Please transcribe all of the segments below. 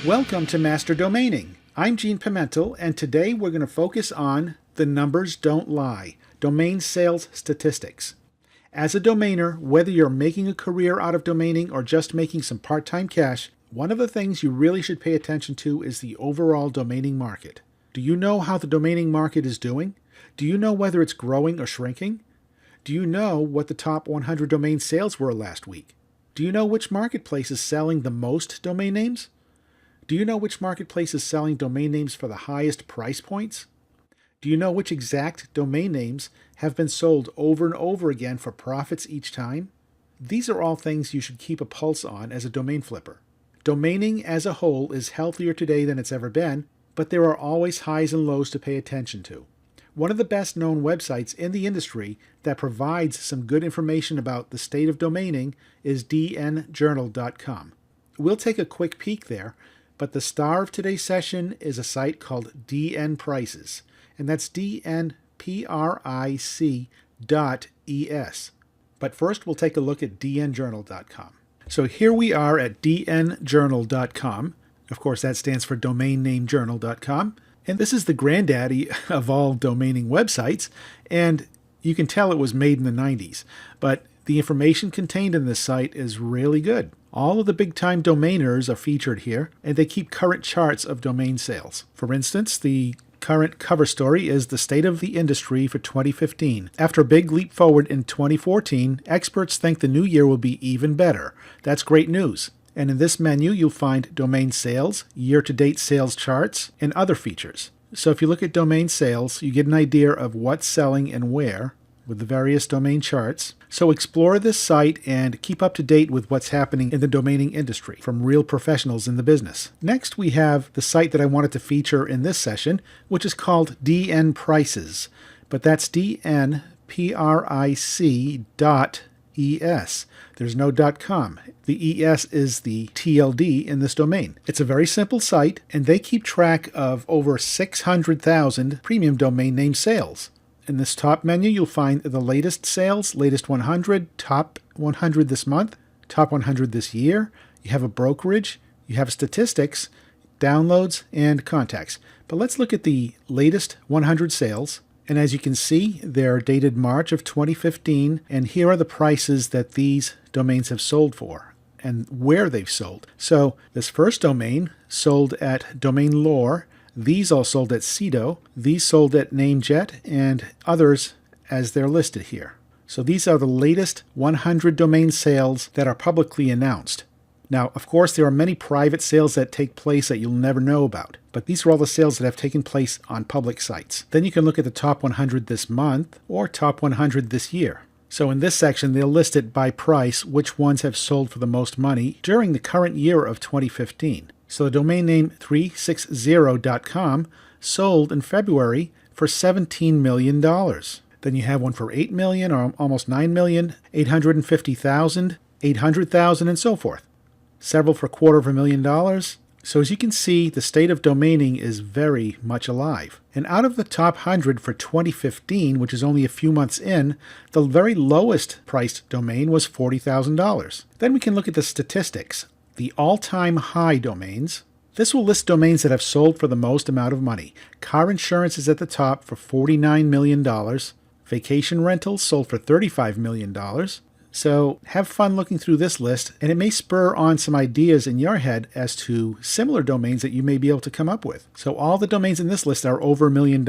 Welcome to Master Domaining. I'm Gene Pimentel, and today we're going to focus on the numbers don't lie, domain sales statistics. As a domainer, whether you're making a career out of domaining or just making some part-time cash, one of the things you really should pay attention to is the overall domaining market. Do you know how the domaining market is doing? Do you know whether it's growing or shrinking? Do you know what the top 100 domain sales were last week? Do you know which marketplace is selling the most domain names? Do you know which marketplace is selling domain names for the highest price points? Do you know which exact domain names have been sold over and over again for profits each time? These are all things you should keep a pulse on as a domain flipper. Domaining as a whole is healthier today than it's ever been, but there are always highs and lows to pay attention to. One of the best known websites in the industry that provides some good information about the state of domaining is dnjournal.com. We'll take a quick peek there, but the star of today's session is a site called DN Prices, and that's DNPRIC.ES. But first we'll take a look at dnjournal.com. So here we are at dnjournal.com. Of course, that stands for domainnamejournal.com. And this is the granddaddy of all domaining websites, and you can tell it was made in the 90s. But the information contained in this site is really good. All of the big-time domainers are featured here, and they keep current charts of domain sales. For instance, the current cover story is the state of the industry for 2015. After a big leap forward in 2014, experts think the new year will be even better. That's great news. And in this menu, you'll find domain sales, year-to-date sales charts, and other features. So if you look at domain sales, you get an idea of what's selling and where with the various domain charts. So explore this site and keep up to date with what's happening in the domaining industry from real professionals in the business. Next, we have the site that I wanted to feature in this session, which is called DN Prices, but that's DNPRIC.ES. There's no .com. The ES is the TLD in this domain. It's a very simple site, and they keep track of over 600,000 premium domain name sales. In this top menu, you'll find the latest sales, latest 100, top 100 this month, top 100 this year. You have a brokerage, you have statistics, downloads, and contacts. But let's look at the latest 100 sales. And as you can see, they're dated March of 2015, and here are the prices that these domains have sold for and where they've sold. So this first domain sold at Domain Lore. These all sold at Cedo, these sold at Namejet, and others as they're listed here. So these are the latest 100 domain sales that are publicly announced. Now, of course, there are many private sales that take place that you'll never know about, but these are all the sales that have taken place on public sites. Then you can look at the top 100 this month or top 100 this year. So in this section, they'll list it by price which ones have sold for the most money during the current year of 2015. So the domain name 360.com sold in February for $17 million. Then you have one for $8 million or almost $9 million, $850,000, $800,000, and so forth. Several for $250,000. So as you can see, the state of domaining is very much alive. And out of the top 100 for 2015, which is only a few months in, the very lowest priced domain was $40,000. Then we can look at the statistics. The all-time high domains. This will list domains that have sold for the most amount of money. Car insurance is at the top for $49 million. Vacation rentals sold for $35 million. So have fun looking through this list, and it may spur on some ideas in your head as to similar domains that you may be able to come up with. So all the domains in this list are over $1 million.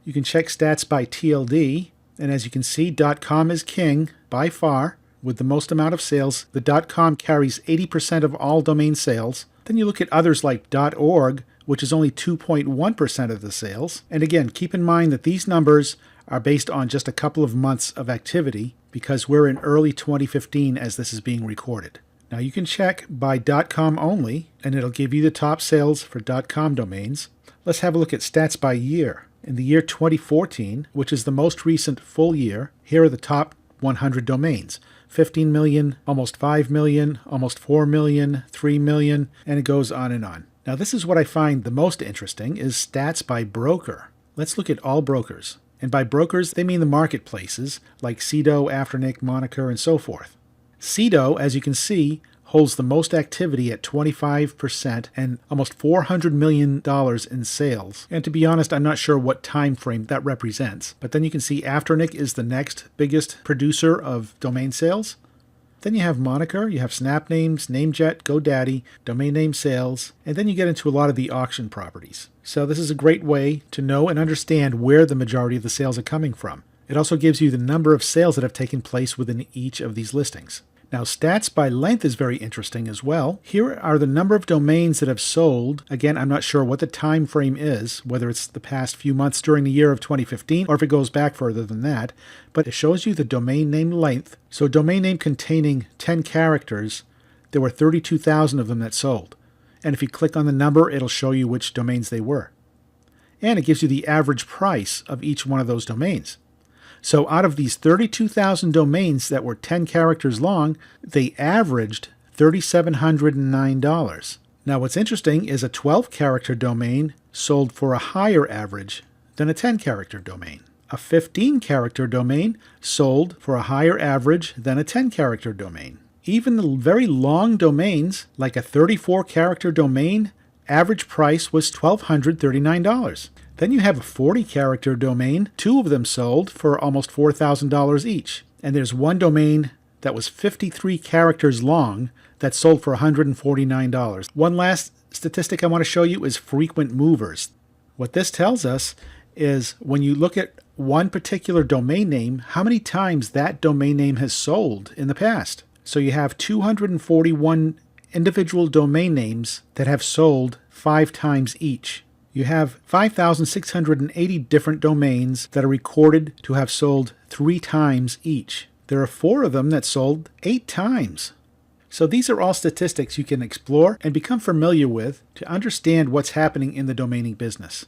You can check stats by TLD, and as you can see, .com is king by far. With the most amount of sales, the .com carries 80% of all domain sales. Then you look at others like .org, which is only 2.1% of the sales. And again, keep in mind that these numbers are based on just a couple of months of activity because we're in early 2015 as this is being recorded. Now you can check by .com only, and it'll give you the top sales for .com domains. Let's have a look at stats by year. In the year 2014, which is the most recent full year, here are the top 100 domains. 15 million, almost 5 million, almost 4 million, 3 million, and it goes on and on. Now this is what I find the most interesting is stats by broker. Let's look at all brokers. And by brokers, they mean the marketplaces like Cedo, Afternic, Moniker, and so forth. Cedo, as you can see, holds the most activity at 25% and almost $400 million in sales. And to be honest, I'm not sure what time frame that represents. But then you can see Afternic is the next biggest producer of domain sales. Then you have Moniker, you have Snapnames, Namejet, GoDaddy, domain name sales, and then you get into a lot of the auction properties. So this is a great way to know and understand where the majority of the sales are coming from. It also gives you the number of sales that have taken place within each of these listings. Now, stats by length is very interesting as well. Here are the number of domains that have sold. Again, I'm not sure what the time frame is, whether it's the past few months during the year of 2015 or if it goes back further than that, but it shows you the domain name length. So a domain name containing 10 characters, there were 32,000 of them that sold. And if you click on the number, it'll show you which domains they were. And it gives you the average price of each one of those domains. So out of these 32,000 domains that were 10 characters long, they averaged $3,709. Now what's interesting is a 12-character domain sold for a higher average than a 10-character domain. A 15-character domain sold for a higher average than a 10-character domain. Even the very long domains, like a 34-character domain, average price was $1,239. Then you have a 40-character domain. 2 of them sold for almost $4,000 each. And there's one domain that was 53 characters long that sold for $149. One last statistic I want to show you is frequent movers. What this tells us is when you look at one particular domain name, how many times that domain name has sold in the past. So you have 241 individual domain names that have sold 5 times each. You have 5,680 different domains that are recorded to have sold 3 times each. There are 4 of them that sold 8 times. So these are all statistics you can explore and become familiar with to understand what's happening in the domaining business.